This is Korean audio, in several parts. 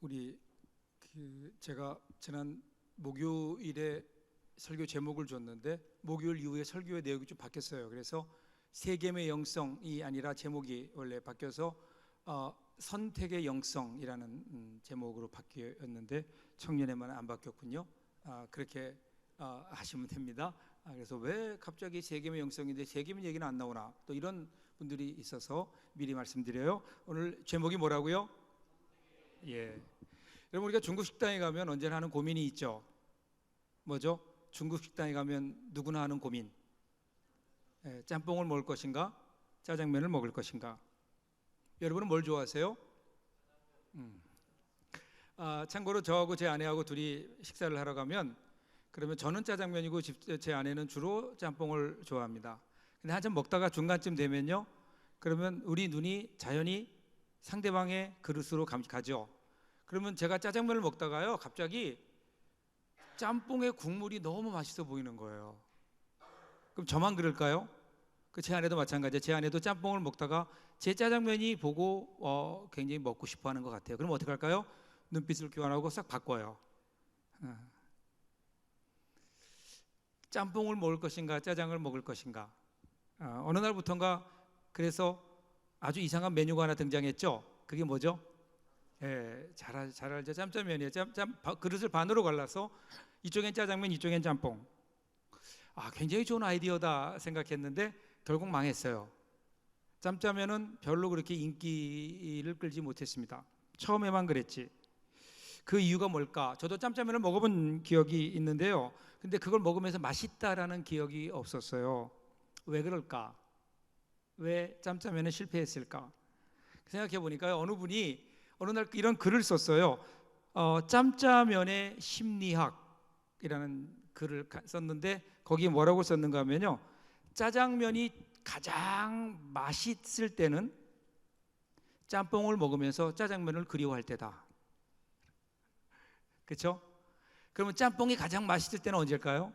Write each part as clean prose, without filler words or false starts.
우리 제가 지난 목요일에 설교 제목을 줬는데 목요일 이후에 설교의 내용이 좀 바뀌었어요. 그래서 세겜의 영성이 아니라 제목이 원래 바뀌어서 선택의 영성이라는 제목으로 바뀌었는데 청년에만 안 바뀌었군요. 그렇게 하시면 됩니다. 그래서 왜 갑자기 세겜의 영성인데 세겜 얘기는 안 나오나, 또 이런 분들이 있어서 미리 말씀드려요. 오늘 제목이 뭐라고요? 예. 여러분, 우리가 중국 식당에 가면 언제나 하는 고민이 있죠. 뭐죠? 중국 식당에 가면 누구나 하는 고민. 짬뽕을 먹을 것인가? 짜장면을 먹을 것인가? 여러분은 뭘 좋아하세요? 참고로 저하고 제 아내하고 둘이 식사를 하러 가면, 그러면 저는 짜장면이고 제 아내는 주로 짬뽕을 좋아합니다. 근데 한참 먹다가 중간쯤 되면요, 그러면 우리 눈이 자연히 상대방의 그릇으로 가죠. 그러면 제가 짜장면을 먹다가요, 갑자기 짬뽕의 국물이 너무 맛있어 보이는 거예요. 그럼 저만 그럴까요? 제 아내도 마찬가지예요. 제 아내도 짬뽕을 먹다가 제 짜장면이 보고 굉장히 먹고 싶어 하는 것 같아요. 그럼 어떻게 할까요? 눈빛을 교환하고 싹 바꿔요. 짬뽕을 먹을 것인가, 짜장을 먹을 것인가. 어느 날부턴가 그래서 아주 이상한 메뉴가 하나 등장했죠. 그게 뭐죠? 잘 알죠. 짬짜면이에요. 그릇을 반으로 갈라서 이쪽엔 짜장면, 이쪽엔 짬뽕. 굉장히 좋은 아이디어다 생각했는데 결국 망했어요. 짬짜면은 별로 그렇게 인기를 끌지 못했습니다. 처음에만 그랬지. 그 이유가 뭘까? 저도 짬짜면을 먹어본 기억이 있는데요, 근데 그걸 먹으면서 맛있다라는 기억이 없었어요. 왜 그럴까? 왜 짬짜면에 실패했을까? 생각해 보니까 어느 분이 어느 날 이런 글을 썼어요. 짬짜면의 심리학이라는 글을 썼는데, 거기에 뭐라고 썼는가 하면요, 짜장면이 가장 맛있을 때는 짬뽕을 먹으면서 짜장면을 그리워할 때다. 그렇죠? 그러면 짬뽕이 가장 맛있을 때는 언제일까요?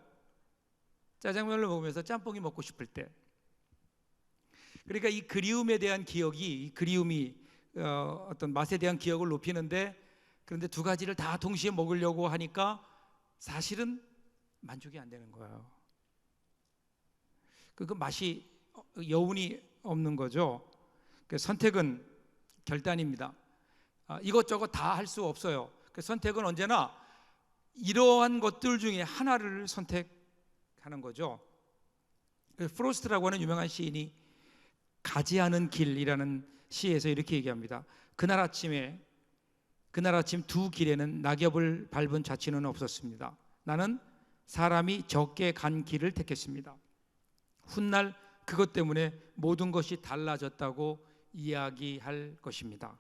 짜장면을 먹으면서 짬뽕이 먹고 싶을 때. 그러니까 이 그리움에 대한 기억이, 이 그리움이 어떤 맛에 대한 기억을 높이는데, 그런데 두 가지를 다 동시에 먹으려고 하니까 사실은 만족이 안 되는 거예요. 그 맛이 여운이 없는 거죠. 선택은 결단입니다. 이것저것 다 할 수 없어요. 선택은 언제나 이러한 것들 중에 하나를 선택하는 거죠. 프로스트라고 하는 유명한 시인이 가지 않은 길이라는 시에서 이렇게 얘기합니다. 그날 아침 두 길에는 낙엽을 밟은 자취는 없었습니다. 나는 사람이 적게 간 길을 택했습니다. 훗날 그것 때문에 모든 것이 달라졌다고 이야기할 것입니다.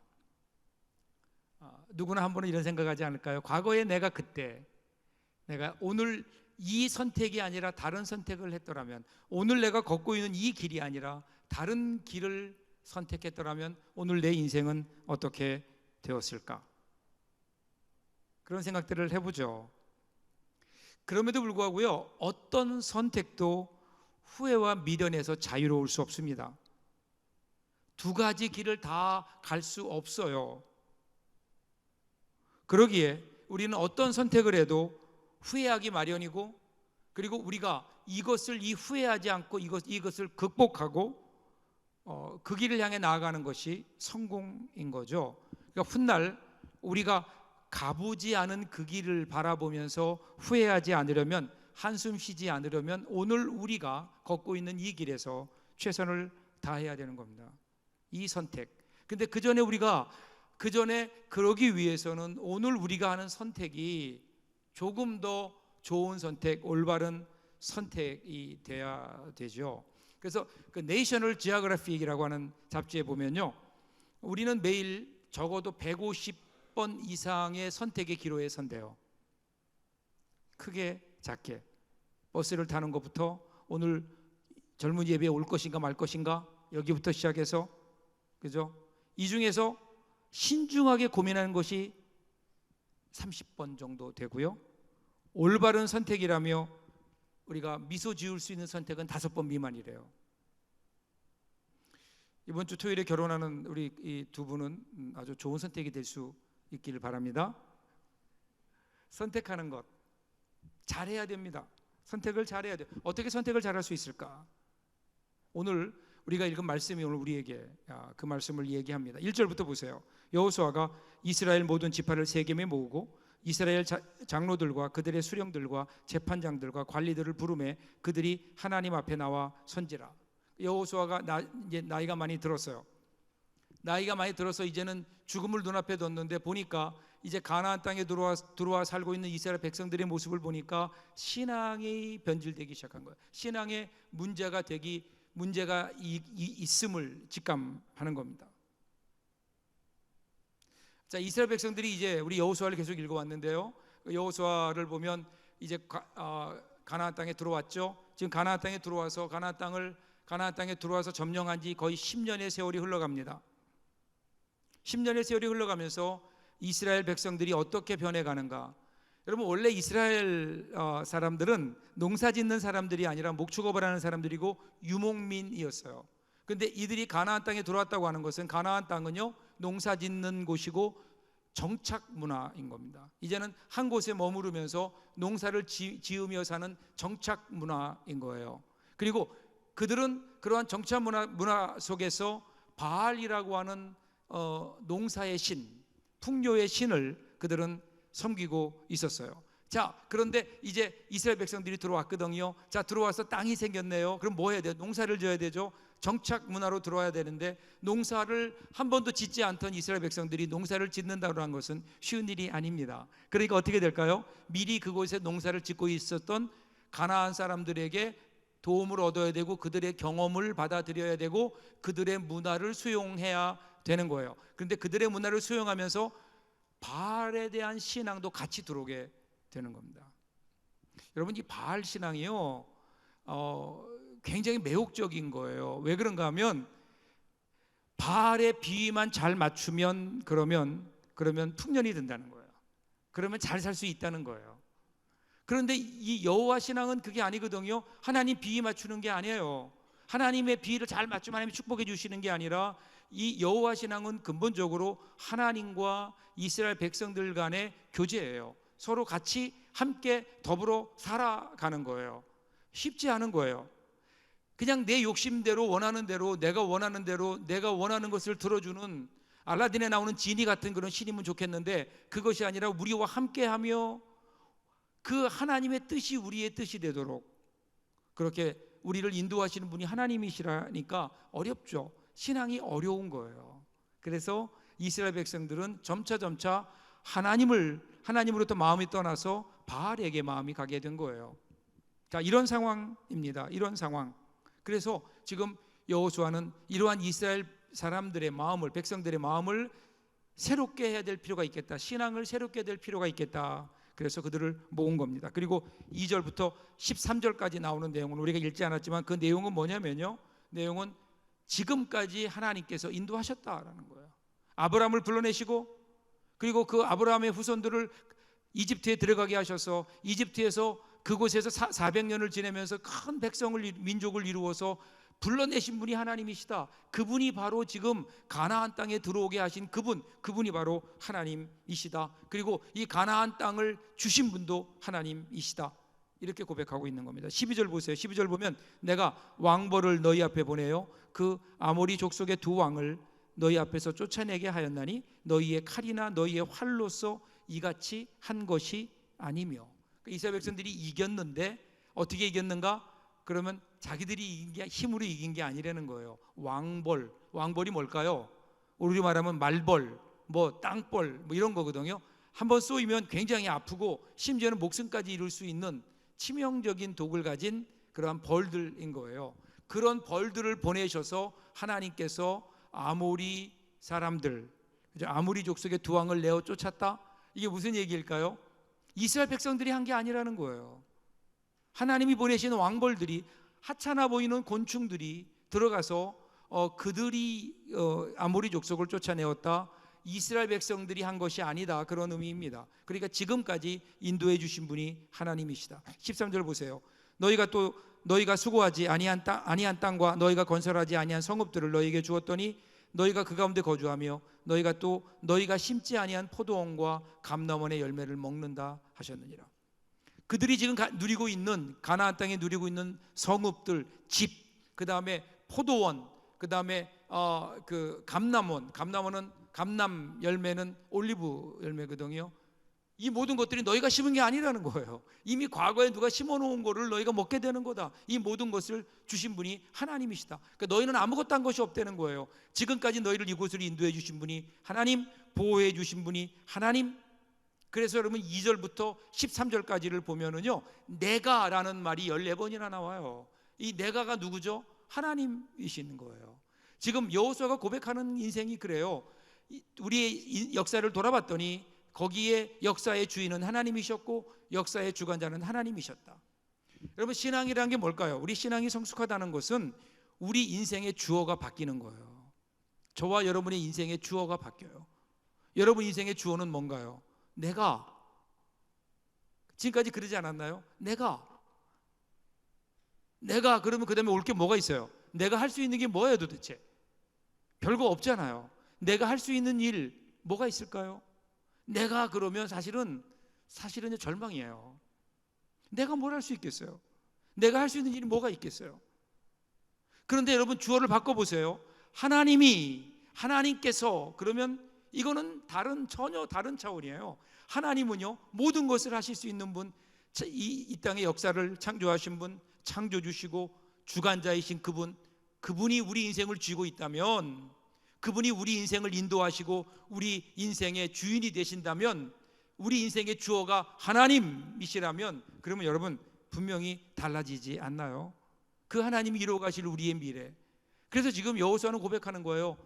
누구나 한 번은 이런 생각하지 않을까요? 과거에 내가 오늘 이 선택이 아니라 다른 선택을 했더라면, 오늘 내가 걷고 있는 이 길이 아니라 다른 길을 선택했더라면 오늘 내 인생은 어떻게 되었을까? 그런 생각들을 해보죠. 그럼에도 불구하고요, 어떤 선택도 후회와 미련에서 자유로울 수 없습니다. 두 가지 길을 다 갈 수 없어요. 그러기에 우리는 어떤 선택을 해도 후회하기 마련이고, 그리고 우리가 이것을 후회하지 않고 이것을 극복하고 그 길을 향해 나아가는 것이 성공인 거죠. 그러니까 훗날 우리가 가보지 않은 그 길을 바라보면서 후회하지 않으려면, 한숨 쉬지 않으려면 오늘 우리가 걷고 있는 이 길에서 최선을 다해야 되는 겁니다. 이 선택. 근데 그 전에 그러기 위해서는 오늘 우리가 하는 선택이 조금 더 좋은 선택, 올바른 선택이 돼야 되죠. 그래서 그 내셔널 지오그래픽이라고 하는 잡지에 보면요, 우리는 매일 적어도 150번 이상의 선택의 기로에 선대요. 크게 작게. 버스를 타는 것부터 오늘 젊은 예배에 올 것인가 말 것인가, 여기부터 시작해서, 그죠? 이 중에서 신중하게 고민하는 것이 30번 정도 되고요, 올바른 선택이라며 우리가 미소 지을 수 있는 선택은 5번 미만이래요. 이번 주 토요일에 결혼하는 우리 이 두 분은 아주 좋은 선택이 될 수 있기를 바랍니다. 선택하는 것 잘해야 됩니다. 선택을 잘해야 돼요. 어떻게 선택을 잘할 수 있을까? 오늘 우리가 읽은 말씀이 오늘 우리에게 그 말씀을 얘기합니다. 1절부터 보세요. 여호수아가 이스라엘 모든 지파를 세겜에 모으고 이스라엘 장로들과 그들의 수령들과 재판장들과 관리들을 부르매 그들이 하나님 앞에 나와 선지라. 여호수아가 이제 나이가 많이 들었어요. 나이가 많이 들어서 이제는 죽음을 눈앞에 뒀는데 보니까 이제 가나안 땅에 들어와 살고 있는 이스라엘 백성들의 모습을 보니까 신앙이 변질되기 시작한 거예요. 신앙에 문제가 있음을 직감하는 겁니다. 자, 이스라엘 백성들이 이제 우리 여호수아를 계속 읽어왔는데요. 여호수아를 보면 이제 가나안 땅에 들어왔죠. 지금 가나안 땅에 들어와서 가나안 땅에 들어와서 점령한 지 거의 10년의 세월이 흘러갑니다. 10년의 세월이 흘러가면서 이스라엘 백성들이 어떻게 변해가는가? 여러분, 원래 이스라엘 사람들은 농사 짓는 사람들이 아니라 목축업을 하는 사람들이고 유목민이었어요. 그런데 이들이 가나안 땅에 들어왔다고 하는 것은 가나안 땅은요 농사 짓는 곳이고 정착 문화인 겁니다. 이제는 한 곳에 머무르면서 농사를 지으며 사는 정착 문화인 거예요. 그리고 그들은 그러한 정착 문화 속에서 바알이라고 하는 농사의 신, 풍요의 신을 그들은 섬기고 있었어요. 자, 그런데 이제 이스라엘 백성들이 들어왔거든요. 자, 들어와서 땅이 생겼네요. 그럼 뭐 해야 돼요? 농사를 지어야 되죠. 정착 문화로 들어와야 되는데 농사를 한 번도 짓지 않던 이스라엘 백성들이 농사를 짓는다고 하는 것은 쉬운 일이 아닙니다. 그러니까 어떻게 될까요? 미리 그곳에 농사를 짓고 있었던 가나안 사람들에게 도움을 얻어야 되고 그들의 경험을 받아들여야 되고 그들의 문화를 수용해야 되는 거예요. 그런데 그들의 문화를 수용하면서 바알에 대한 신앙도 같이 들어오게 되는 겁니다. 여러분, 이 바알 신앙이요 굉장히 매혹적인 거예요. 왜 그런가 하면 바알의 비위만 잘 맞추면 그러면 풍년이 된다는 거예요. 그러면 잘 살 수 있다는 거예요. 그런데 이 여호와 신앙은 그게 아니거든요. 하나님 비위 맞추는 게 아니에요. 하나님의 비위를 잘 맞추면 하나님이 축복해 주시는 게 아니라 이 여호와 신앙은 근본적으로 하나님과 이스라엘 백성들 간의 교제예요. 서로 같이 함께 더불어 살아가는 거예요. 쉽지 않은 거예요. 그냥 내 욕심대로 원하는 대로 내가 원하는 대로 내가 원하는 것을 들어주는 알라딘에 나오는 지니 같은 그런 신이면 좋겠는데 그것이 아니라 우리와 함께하며 그 하나님의 뜻이 우리의 뜻이 되도록 그렇게 우리를 인도하시는 분이 하나님이시라니까 어렵죠. 신앙이 어려운 거예요. 그래서 이스라엘 백성들은 점차 하나님으로부터 마음이 떠나서 바알에게 마음이 가게 된 거예요. 자, 이런 상황입니다. 이런 상황. 그래서 지금 여호수아는 이러한 이스라엘 사람들의 마음을, 백성들의 마음을 새롭게 해야 될 필요가 있겠다. 신앙을 새롭게 될 필요가 있겠다. 그래서 그들을 모은 겁니다. 그리고 2절부터 13절까지 나오는 내용은 우리가 읽지 않았지만 그 내용은 뭐냐면요. 내용은 지금까지 하나님께서 인도하셨다라는 거예요. 아브라함을 불러내시고 그리고 그 아브라함의 후손들을 이집트에 들어가게 하셔서 이집트에서 그곳에서 400년을 지내면서 큰 민족을 이루어서 불러내신 분이 하나님이시다. 그분이 바로 지금 가나안 땅에 들어오게 하신 그분이 바로 하나님이시다. 그리고 이 가나안 땅을 주신 분도 하나님이시다. 이렇게 고백하고 있는 겁니다. 12절 보세요. 12절 보면 내가 왕벌을 너희 앞에 보내요 그 아모리 족속의 두 왕을 너희 앞에서 쫓아내게 하였나니 너희의 칼이나 너희의 활로서 이같이 한 것이 아니며. 이스라엘 백성들이 이겼는데 어떻게 이겼는가? 그러면 자기들이 힘으로 이긴 게 아니라는 거예요. 왕벌이 뭘까요? 우리 말하면 말벌, 땅벌 이런 거거든요. 한번 쏘이면 굉장히 아프고 심지어는 목숨까지 이룰 수 있는 치명적인 독을 가진 그러한 벌들인 거예요. 그런 벌들을 보내셔서 하나님께서 아모리 사람들, 아모리 족속의 두 왕을 내어 쫓았다. 이게 무슨 얘기일까요? 이스라엘 백성들이 한 게 아니라는 거예요. 하나님이 보내신 왕벌들이 하찮아 보이는 곤충들이 들어가서 그들이 아모리 족속을 쫓아내었다. 이스라엘 백성들이 한 것이 아니다. 그런 의미입니다. 그러니까 지금까지 인도해 주신 분이 하나님이시다. 13절 보세요. 너희가 수고하지 아니한 땅과 너희가 건설하지 아니한 성읍들을 너희에게 주었더니 너희가 그 가운데 거주하며 너희가 또 너희가 심지 아니한 포도원과 감람원의 열매를 먹는다 하셨느니라. 그들이 지금 누리고 있는 가나안 땅에 누리고 있는 성읍들, 집, 그 다음에 포도원, 그 다음에 그 감람원, 감람 열매는 올리브 열매거든요. 이 모든 것들이 너희가 심은 게 아니라는 거예요. 이미 과거에 누가 심어놓은 거를 너희가 먹게 되는 거다. 이 모든 것을 주신 분이 하나님이시다. 그러니까 너희는 아무것도 한 것이 없다는 거예요. 지금까지 너희를 이곳으로 인도해 주신 분이 하나님, 보호해 주신 분이 하나님. 그래서 여러분 2절부터 13절까지를 보면은요, 내가라는 말이 14번이나 나와요. 이 내가가 누구죠? 하나님이시는 거예요. 지금 여호수아가 고백하는 인생이 그래요. 우리의 역사를 돌아봤더니 거기에 역사의 주인은 하나님이셨고 역사의 주관자는 하나님이셨다. 여러분, 신앙이라는 게 뭘까요? 우리 신앙이 성숙하다는 것은 우리 인생의 주어가 바뀌는 거예요. 저와 여러분의 인생의 주어가 바뀌어요. 여러분 인생의 주어는 뭔가요? 내가. 지금까지 그러지 않았나요? 내가 그러면 그 다음에 올 게 뭐가 있어요? 내가 할 수 있는 게 뭐예요 도대체? 별거 없잖아요. 내가 할 수 있는 일 뭐가 있을까요? 내가 그러면 사실은 절망이에요. 내가 뭘 할 수 있겠어요? 내가 할 수 있는 일이 뭐가 있겠어요? 그런데 여러분 주어를 바꿔보세요. 하나님께서 그러면 이거는 전혀 다른 차원이에요. 하나님은요, 모든 것을 하실 수 있는 분, 이 땅의 역사를 창조하신 분, 창조주시고 주관자이신 그분이 우리 인생을 쥐고 있다면, 그분이 우리 인생을 인도하시고 우리 인생의 주인이 되신다면, 우리 인생의 주어가 하나님이시라면, 그러면 여러분 분명히 달라지지 않나요? 그 하나님이 이루어 가실 우리의 미래. 그래서 지금 여호수아는 고백하는 거예요.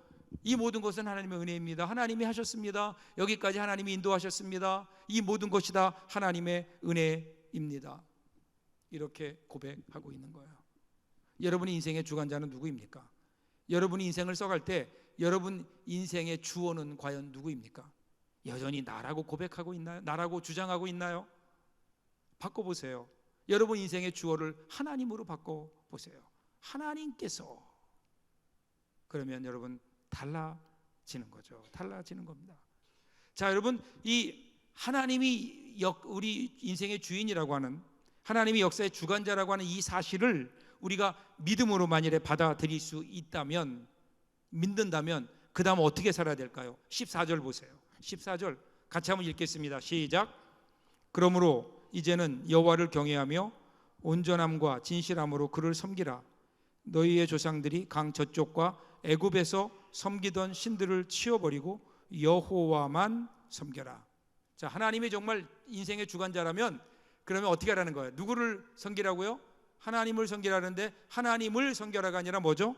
이 모든 것은 하나님의 은혜입니다. 하나님이 하셨습니다. 여기까지 하나님이 인도하셨습니다. 이 모든 것이 다 하나님의 은혜입니다. 이렇게 고백하고 있는 거예요. 여러분의 인생의 주관자는 누구입니까? 여러분이 인생을 써갈 때 여러분 인생의 주어는 과연 누구입니까? 여전히 나라고 고백하고 있나요? 나라고 주장하고 있나요? 바꿔보세요. 여러분 인생의 주어를 하나님으로 바꿔보세요. 하나님께서. 그러면 여러분 달라지는 거죠. 달라지는 겁니다. 자, 여러분, 이 하나님이 우리 인생의 주인이라고 하는, 하나님이 역사의 주관자라고 하는 이 사실을 우리가 믿음으로 만일에 받아들일 수 있다면, 믿는다면 그 다음 어떻게 살아야 될까요? 14절 보세요. 14절 같이 한번 읽겠습니다. 시작. 그러므로 이제는 여호와를 경외하며 온전함과 진실함으로 그를 섬기라. 너희의 조상들이 강 저쪽과 애굽에서 섬기던 신들을 치워버리고 여호와만 섬겨라. 자, 하나님이 정말 인생의 주관자라면 그러면 어떻게 하라는 거예요? 누구를 섬기라고요? 하나님을 섬기라는데, 하나님을 섬겨라가 아니라 뭐죠?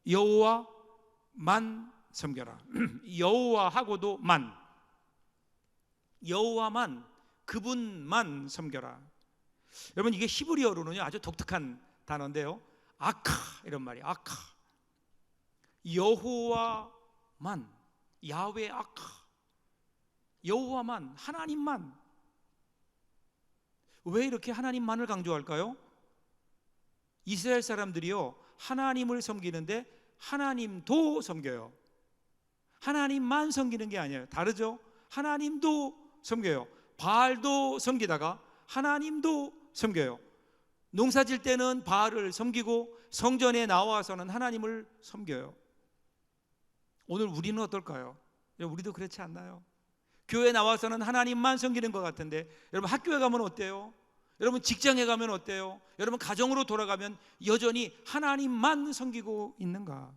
여호와만 섬겨라. 여호와하고도 여호와만, 그분만 섬겨라. 여러분, 이게 히브리어로는요 아주 독특한 단어인데요, 아카 이런 말이, 아카. 여호와만, 야훼 아카, 여호와만, 하나님만. 왜 이렇게 하나님만을 강조할까요? 이스라엘 사람들이요 하나님을 섬기는데 하나님도 섬겨요. 하나님만 섬기는 게 아니에요. 다르죠? 하나님도 섬겨요. 바알도 섬기다가 하나님도 섬겨요. 농사 질 때는 바알을 섬기고 성전에 나와서는 하나님을 섬겨요. 오늘 우리는 어떨까요? 우리도 그렇지 않나요? 교회 나와서는 하나님만 섬기는 것 같은데, 여러분 학교에 가면 어때요? 여러분 직장에 가면 어때요? 여러분 가정으로 돌아가면 여전히 하나님만 섬기고 있는가?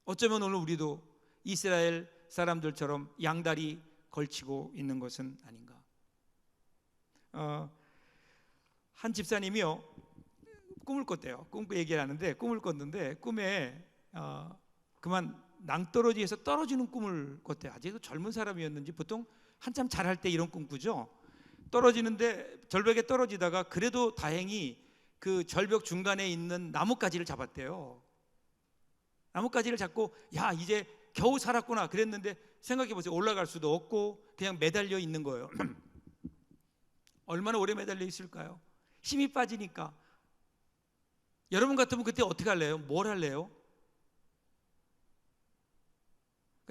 어쩌면 오늘 우리도 이스라엘 사람들처럼 양다리 걸치고 있는 것은 아닌가? 한 집사님이요 꿈을 꿨대요. 꿈 얘기를 하는데, 꿈을 꿨는데 꿈에 그만 낭떠러지에서 떨어지는 꿈을 꿨대요. 아직도 젊은 사람이었는지, 보통 한참 잘할 때 이런 꿈 꾸죠. 떨어지는데 절벽에 떨어지다가 그래도 다행히 그 절벽 중간에 있는 나뭇가지를 잡았대요. 나뭇가지를 잡고 야 이제 겨우 살았구나 그랬는데, 생각해 보세요. 올라갈 수도 없고 그냥 매달려 있는 거예요. 얼마나 오래 매달려 있을까요? 힘이 빠지니까. 여러분 같으면 그때 어떻게 할래요? 뭘 할래요?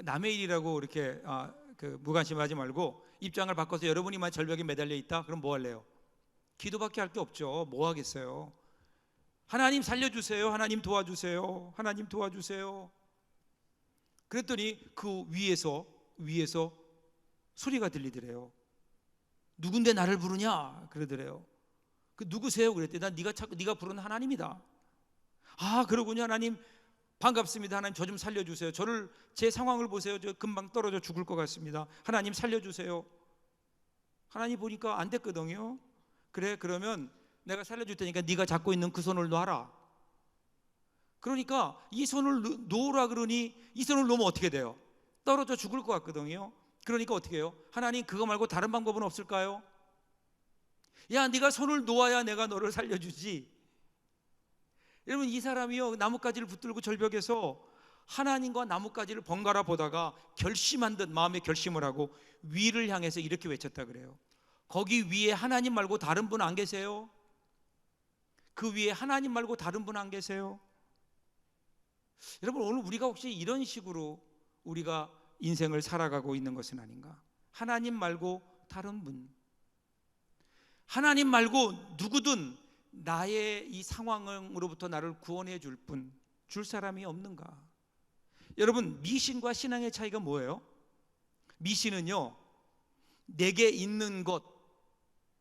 남의 일이라고 이렇게 무관심하지 말고 입장을 바꿔서 여러분이만 절벽에 매달려 있다? 그럼 뭐 할래요? 기도밖에 할 게 없죠. 뭐 하겠어요? 하나님 살려주세요. 하나님 도와주세요. 하나님 도와주세요. 그랬더니 그 위에서 소리가 들리더래요. 누군데 나를 부르냐? 그러더래요. 그 누구세요? 그랬더니 난 네가 부르는 하나님이다. 아, 그러군요. 하나님 반갑습니다. 하나님 저 좀 살려주세요. 제 상황을 보세요. 저 금방 떨어져 죽을 것 같습니다. 하나님 살려주세요. 하나님 보니까 안 됐거든요. 그래, 그러면 내가 살려줄 테니까 네가 잡고 있는 그 손을 놔라. 그러니까 이 손을 놓으라 그러니 이 손을 놓으면 어떻게 돼요? 떨어져 죽을 것 같거든요. 그러니까 어떻게 해요? 하나님 그거 말고 다른 방법은 없을까요? 야, 네가 손을 놓아야 내가 너를 살려주지. 여러분, 이 사람이요 나뭇가지를 붙들고 절벽에서 하나님과 나뭇가지를 번갈아 보다가 결심한 듯 마음에 결심을 하고 위를 향해서 이렇게 외쳤다 그래요. 거기 위에 하나님 말고 다른 분 안 계세요? 그 위에 하나님 말고 다른 분 안 계세요? 여러분, 오늘 우리가 혹시 이런 식으로 우리가 인생을 살아가고 있는 것은 아닌가? 하나님 말고 다른 분, 하나님 말고 누구든 나의 이 상황으로부터 나를 구원해 줄 분, 줄 사람이 없는가? 여러분, 미신과 신앙의 차이가 뭐예요? 미신은요, 내게 있는 것,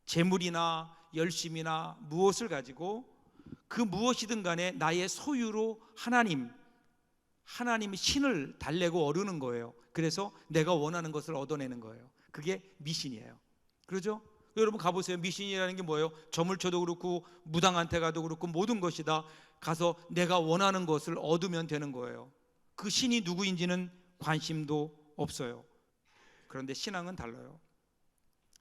재물이나 열심이나 무엇을 가지고 그 무엇이든 간에 나의 소유로 하나님 신을 달래고 어르는 거예요. 그래서 내가 원하는 것을 얻어내는 거예요. 그게 미신이에요. 그렇죠? 여러분 가보세요. 미신이라는 게 뭐예요? 저물쳐도 그렇고 무당한테 가도 그렇고 모든 것이 다 가서 내가 원하는 것을 얻으면 되는 거예요. 그 신이 누구인지는 관심도 없어요. 그런데 신앙은 달라요.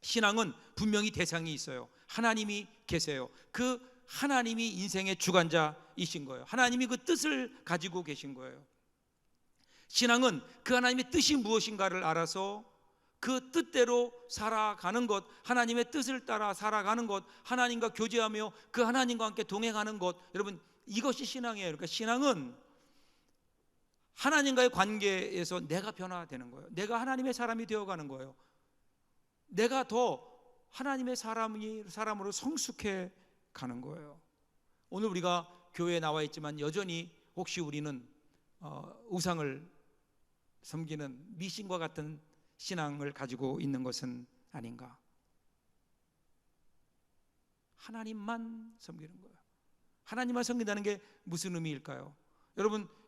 신앙은 분명히 대상이 있어요. 하나님이 계세요. 그 하나님이 인생의 주관자이신 거예요. 하나님이 그 뜻을 가지고 계신 거예요. 신앙은 그 하나님의 뜻이 무엇인가를 알아서 그 뜻대로 살아가는 것, 하나님의 뜻을 따라 살아가는 것, 하나님과 교제하며 그 하나님과 함께 동행하는 것, 여러분 이것이 신앙이에요. 그러니까 신앙은 하나님과의 관계에서 내가 변화되는 거예요. 내가 하나님의 사람이 되어가는 거예요. 내가 더 하나님의 사람으로 성숙해 가는 거예요. 오늘 우리가 교회에 나와 있지만 여전히 혹시 우리는 우상을 섬기는 미신과 같은 신앙을 가지고 있는 것은 아닌가? 하나님만 섬기는 거예요. 하나님만 섬긴다는 게 무슨 의미일까요?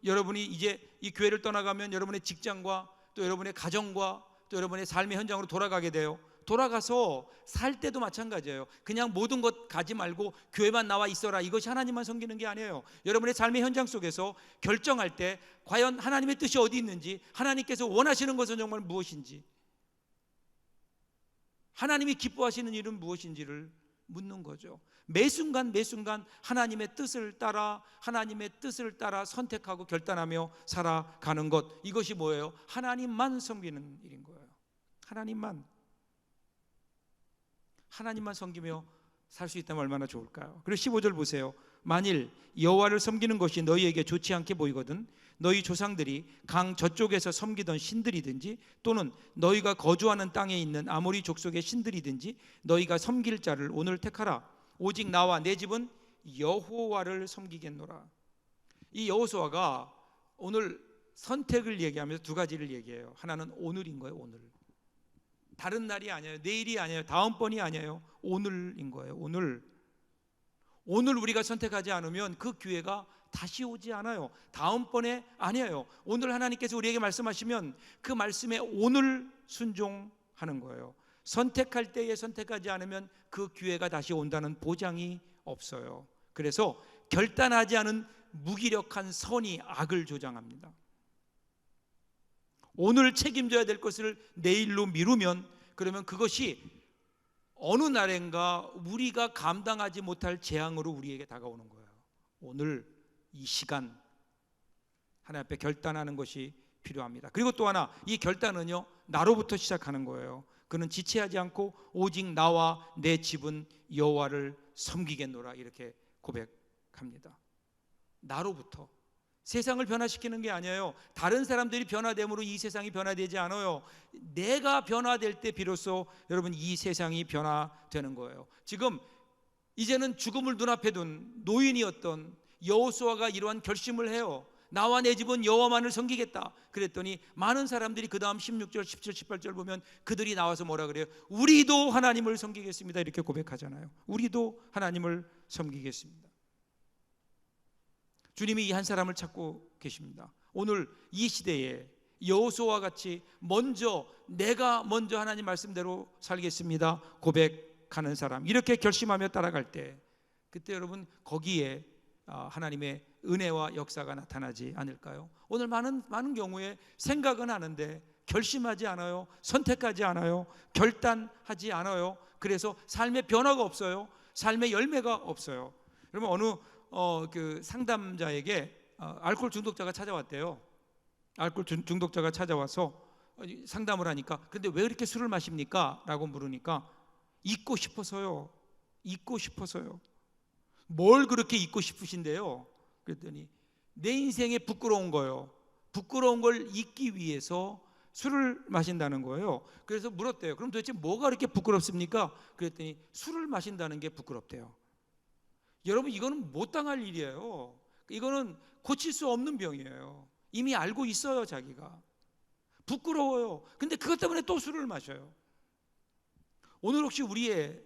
여러분이 이제 이 교회를 떠나가면 여러분의 직장과 또 여러분의 가정과 또 여러분의 삶의 현장으로 돌아가게 돼요. 돌아가서 살 때도 마찬가지예요. 그냥 모든 것 가지 말고 교회만 나와 있어라, 이것이 하나님만 섬기는 게 아니에요. 여러분의 삶의 현장 속에서 결정할 때 과연 하나님의 뜻이 어디 있는지, 하나님께서 원하시는 것은 정말 무엇인지, 하나님이 기뻐하시는 일은 무엇인지를 묻는 거죠. 매 순간 하나님의 뜻을 따라 선택하고 결단하며 살아가는 것, 이것이 뭐예요? 하나님만 섬기는 일인 거예요. 하나님만 섬기며 살 수 있다면 얼마나 좋을까요? 그리고 15절 보세요. 만일 여호와를 섬기는 것이 너희에게 좋지 않게 보이거든 너희 조상들이 강 저쪽에서 섬기던 신들이든지 또는 너희가 거주하는 땅에 있는 아모리 족속의 신들이든지 너희가 섬길 자를 오늘 택하라. 오직 나와 내 집은 여호와를 섬기겠노라. 이 여호수아가 오늘 선택을 얘기하면서 두 가지를 얘기해요. 하나는 오늘인 거예요. 오늘. 다른 날이 아니에요. 내일이 아니에요. 다음번이 아니에요. 오늘인 거예요. 오늘 우리가 선택하지 않으면 그 기회가 다시 오지 않아요. 다음번에 아니에요. 오늘 하나님께서 우리에게 말씀하시면 그 말씀에 오늘 순종하는 거예요. 선택할 때에 선택하지 않으면 그 기회가 다시 온다는 보장이 없어요. 그래서 결단하지 않은 무기력한 선이 악을 조장합니다. 오늘 책임져야 될 것을 내일로 미루면 그러면 그것이 어느 날인가 우리가 감당하지 못할 재앙으로 우리에게 다가오는 거예요. 오늘 이 시간 하나님 앞에 결단하는 것이 필요합니다. 그리고 또 하나, 이 결단은요 나로부터 시작하는 거예요. 그는 지체하지 않고 오직 나와 내 집은 여호와를 섬기겠노라 이렇게 고백합니다. 나로부터. 세상을 변화시키는 게 아니에요. 다른 사람들이 변화됨으로 이 세상이 변화되지 않아요. 내가 변화될 때 비로소 여러분 이 세상이 변화되는 거예요. 지금 이제는 죽음을 눈앞에 둔 노인이었던 여호수아가 이러한 결심을 해요. 나와 내 집은 여호와만을 섬기겠다. 그랬더니 많은 사람들이 그 다음 16절, 17, 18절 보면 그들이 나와서 뭐라 그래요? 우리도 하나님을 섬기겠습니다. 이렇게 고백하잖아요. 우리도 하나님을 섬기겠습니다. 주님이 이 한 사람을 찾고 계십니다. 오늘 이 시대에 여호수아와 같이 내가 먼저 하나님 말씀대로 살겠습니다 고백하는 사람, 이렇게 결심하며 따라갈 때 그때 여러분 거기에 하나님의 은혜와 역사가 나타나지 않을까요? 오늘 많은 경우에 생각은 하는데 결심하지 않아요. 선택하지 않아요. 결단하지 않아요. 그래서 삶의 변화가 없어요. 삶의 열매가 없어요. 여러분 어느 그 상담자에게 알코올 중독자가 찾아왔대요. 알코올 중독자가 찾아와서 상담을 하니까 근데 왜 이렇게 술을 마십니까? 라고 물으니까 잊고 싶어서요. 잊고 싶어서요. 뭘 그렇게 잊고 싶으신데요? 그랬더니 내 인생에 부끄러운 거예요. 부끄러운 걸 잊기 위해서 술을 마신다는 거예요. 그래서 물었대요. 그럼 도대체 뭐가 그렇게 부끄럽습니까? 그랬더니 술을 마신다는 게 부끄럽대요. 여러분 이거는 못 당할 일이에요. 이거는 고칠 수 없는 병이에요. 이미 알고 있어요. 자기가 부끄러워요. 근데 그것 때문에 또 술을 마셔요. 오늘 혹시 우리의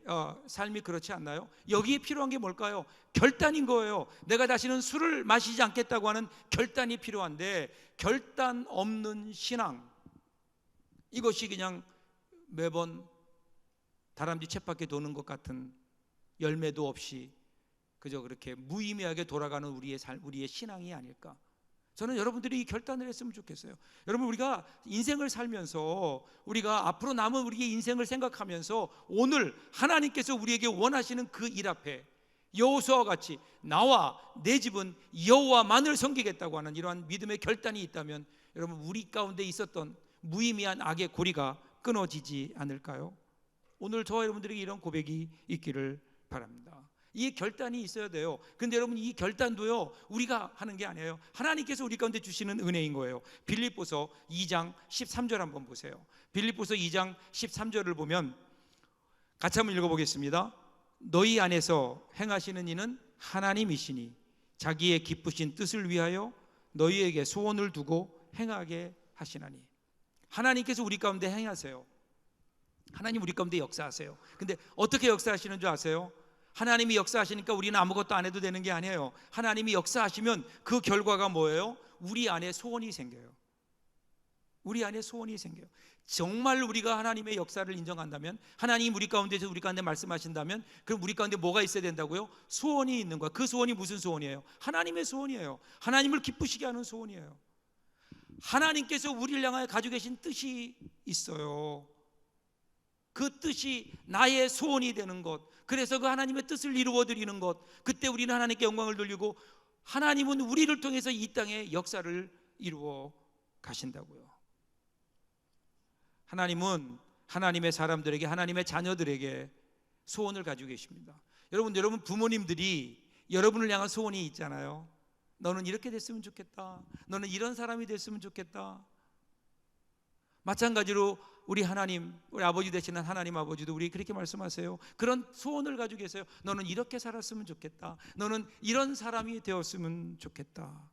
삶이 그렇지 않나요? 여기에 필요한 게 뭘까요? 결단인 거예요. 내가 다시는 술을 마시지 않겠다고 하는 결단이 필요한데 결단 없는 신앙, 이것이 그냥 매번 다람쥐 쳇바퀴 도는 것 같은 열매도 없이 그저 그렇게 무의미하게 돌아가는 우리의 신앙이 아닐까. 저는 여러분들이 이 결단을 했으면 좋겠어요. 여러분 우리가 인생을 살면서 우리가 앞으로 남은 우리의 인생을 생각하면서 오늘 하나님께서 우리에게 원하시는 그 일 앞에 여호수아와 같이 나와 내 집은 여호와만을 섬기겠다고 하는 이러한 믿음의 결단이 있다면 여러분 우리 가운데 있었던 무의미한 악의 고리가 끊어지지 않을까요? 오늘 저와 여러분들에게 이런 고백이 있기를 바랍니다. 이 결단이 있어야 돼요. 근데 여러분 이 결단도요 우리가 하는 게 아니에요. 하나님께서 우리 가운데 주시는 은혜인 거예요. 빌립보서 2장 13절 한번 보세요. 빌립보서 2장 13절을 보면 같이 한번 읽어보겠습니다. 너희 안에서 행하시는 이는 하나님이시니 자기의 기쁘신 뜻을 위하여 너희에게 소원을 두고 행하게 하시나니. 하나님께서 우리 가운데 행하세요. 하나님 우리 가운데 역사하세요. 근데 어떻게 역사하시는 줄 아세요? 하나님이 역사하시니까 우리는 아무것도 안 해도 되는 게 아니에요. 하나님이 역사하시면 그 결과가 뭐예요? 우리 안에 소원이 생겨요. 우리 안에 소원이 생겨요. 정말 우리가 하나님의 역사를 인정한다면, 하나님 우리 가운데서 우리 가운데 말씀하신다면, 그럼 우리 가운데 뭐가 있어야 된다고요? 소원이 있는 거야. 그 소원이 무슨 소원이에요? 하나님의 소원이에요. 하나님을 기쁘시게 하는 소원이에요. 하나님께서 우리를 향하여 가지고 계신 뜻이 있어요. 그 뜻이 나의 소원이 되는 것, 그래서 그 하나님의 뜻을 이루어드리는 것, 그때 우리는 하나님께 영광을 돌리고 하나님은 우리를 통해서 이 땅에 역사를 이루어 가신다고요. 하나님은 하나님의 사람들에게, 하나님의 자녀들에게 소원을 가지고 계십니다. 여러분 부모님들이 여러분을 향한 소원이 있잖아요. 너는 이렇게 됐으면 좋겠다. 너는 이런 사람이 됐으면 좋겠다. 마찬가지로 우리 하나님, 우리 아버지 되시는 하나님 아버지도 우리 그렇게 말씀하세요. 그런 소원을 가지고 계세요. 너는 이렇게 살았으면 좋겠다. 너는 이런 사람이 되었으면 좋겠다.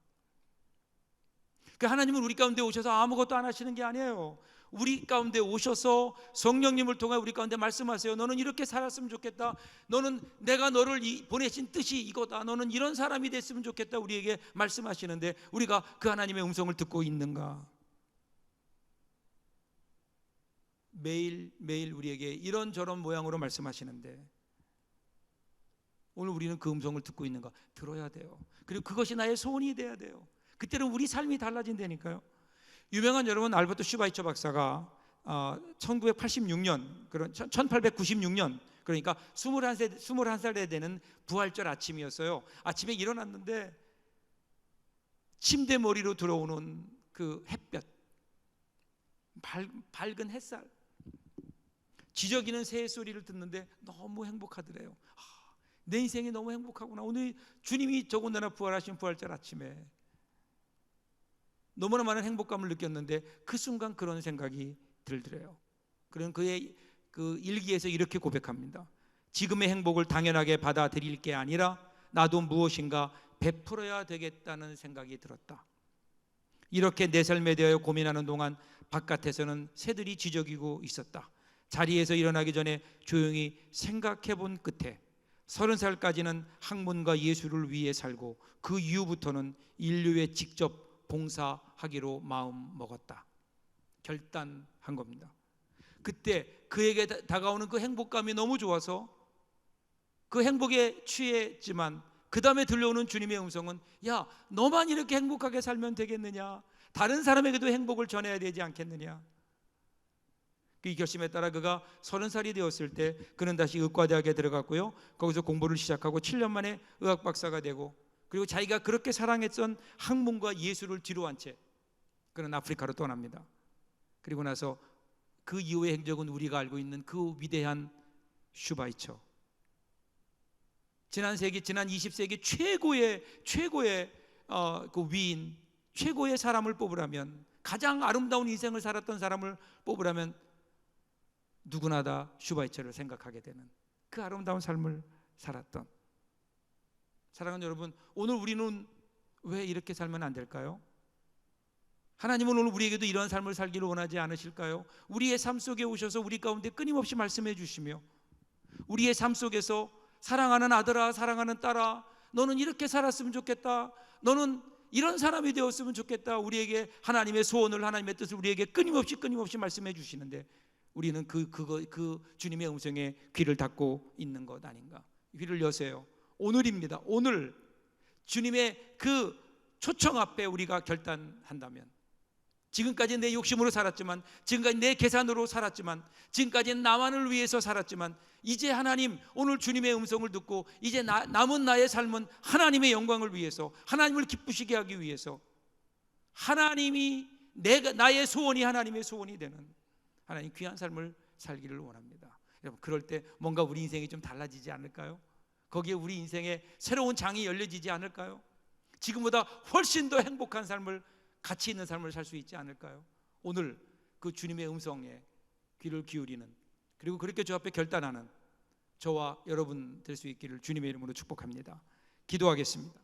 그 하나님은 우리 가운데 오셔서 아무것도 안 하시는 게 아니에요. 우리 가운데 오셔서 성령님을 통해 우리 가운데 말씀하세요. 너는 이렇게 살았으면 좋겠다. 너는 내가 너를 보내신 뜻이 이거다. 너는 이런 사람이 됐으면 좋겠다. 우리에게 말씀하시는데 우리가 그 하나님의 음성을 듣고 있는가? 매일 우리에게 이런저런 모양으로 말씀하시는데 오늘 우리는 그 음성을 듣고 있는가? 들어야 돼요. 그리고 그것이 나의 소원이 돼야 돼요. 그때는 우리 삶이 달라진다니까요. 유명한 여러분 알버트 슈바이처 박사가 1986년, 1896년, 그러니까 21살에 되는 부활절 아침이었어요. 아침에 일어났는데 침대 머리로 들어오는 그 햇볕, 밝은 햇살, 지저귀는 새의 소리를 듣는데 너무 행복하더래요. 내 인생이 너무 행복하구나. 오늘 주님이 더군다나 부활하신 부활절 아침에 너무나 많은 행복감을 느꼈는데 그 순간 그런 생각이 들더래요. 그런 그의 그 일기에서 이렇게 고백합니다. 지금의 행복을 당연하게 받아들일 게 아니라 나도 무엇인가 베풀어야 되겠다는 생각이 들었다. 이렇게 내 삶에 대하여 고민하는 동안 바깥에서는 새들이 지저귀고 있었다. 자리에서 일어나기 전에 조용히 생각해 본 끝에 30살까지는 학문과 예술을 위해 살고 그 이후부터는 인류에 직접 봉사하기로 마음 먹었다. 결단한 겁니다. 그때 그에게 다가오는 그 행복감이 너무 좋아서 그 행복에 취했지만 그 다음에 들려오는 주님의 음성은 야, 너만 이렇게 행복하게 살면 되겠느냐? 다른 사람에게도 행복을 전해야 되지 않겠느냐? 이 결심에 따라 그가 30살이 되었을 때 그는 다시 의과대학에 들어갔고요, 거기서 공부를 시작하고 7년 만에 의학 박사가 되고, 그리고 자기가 그렇게 사랑했던 학문과 예술을 뒤로 한 채 그는 아프리카로 떠납니다. 그리고 나서 그 이후의 행적은 우리가 알고 있는 그 위대한 슈바이처, 지난 20세기 최고의 그 위인, 최고의 사람을 뽑으라면, 가장 아름다운 인생을 살았던 사람을 뽑으라면 누구나 다 슈바이처를 생각하게 되는 그 아름다운 삶을 살았던. 사랑하는 여러분, 오늘 우리는 왜 이렇게 살면 안 될까요? 하나님은 오늘 우리에게도 이런 삶을 살기를 원하지 않으실까요? 우리의 삶 속에 오셔서 우리 가운데 끊임없이 말씀해 주시며, 우리의 삶 속에서 사랑하는 아들아, 사랑하는 딸아, 너는 이렇게 살았으면 좋겠다, 너는 이런 사람이 되었으면 좋겠다, 우리에게 하나님의 소원을, 하나님의 뜻을 우리에게 끊임없이 말씀해 주시는데 우리는 그 주님의 음성에 귀를 닫고 있는 것 아닌가? 귀를 여세요. 오늘입니다. 오늘 주님의 그 초청 앞에 우리가 결단한다면, 지금까지 내 욕심으로 살았지만, 지금까지 내 계산으로 살았지만, 지금까지 나만을 위해서 살았지만, 이제 하나님, 오늘 주님의 음성을 듣고 이제 남은 나의 삶은 하나님의 영광을 위해서, 하나님을 기쁘시게 하기 위해서, 하나님이 나의 소원이 하나님의 소원이 되는 하나님 귀한 삶을 살기를 원합니다. 여러분, 그럴 때 뭔가 우리 인생이 좀 달라지지 않을까요? 거기에 우리 인생에 새로운 장이 열려지지 않을까요? 지금보다 훨씬 더 행복한 삶을, 가치 있는 삶을 살 수 있지 않을까요? 오늘 그 주님의 음성에 귀를 기울이는, 그리고 그렇게 주 앞에 결단하는 저와 여러분 될 수 있기를 주님의 이름으로 축복합니다. 기도하겠습니다.